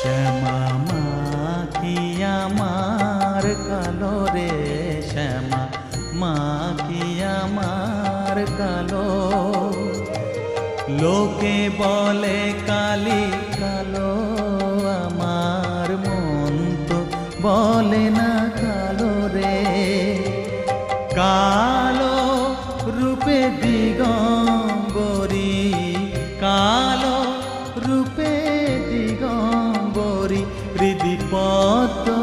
শ্যামা মা কি আমার কালো রে, শ্যামা মা কি আমার কালো। লোকে বলে কালি কালো, আমার মন তো বলে না কালো রে। কালো রূপে দিগম্বরী, কালো রূপে দিগম্বরী, হৃদি পদ্ম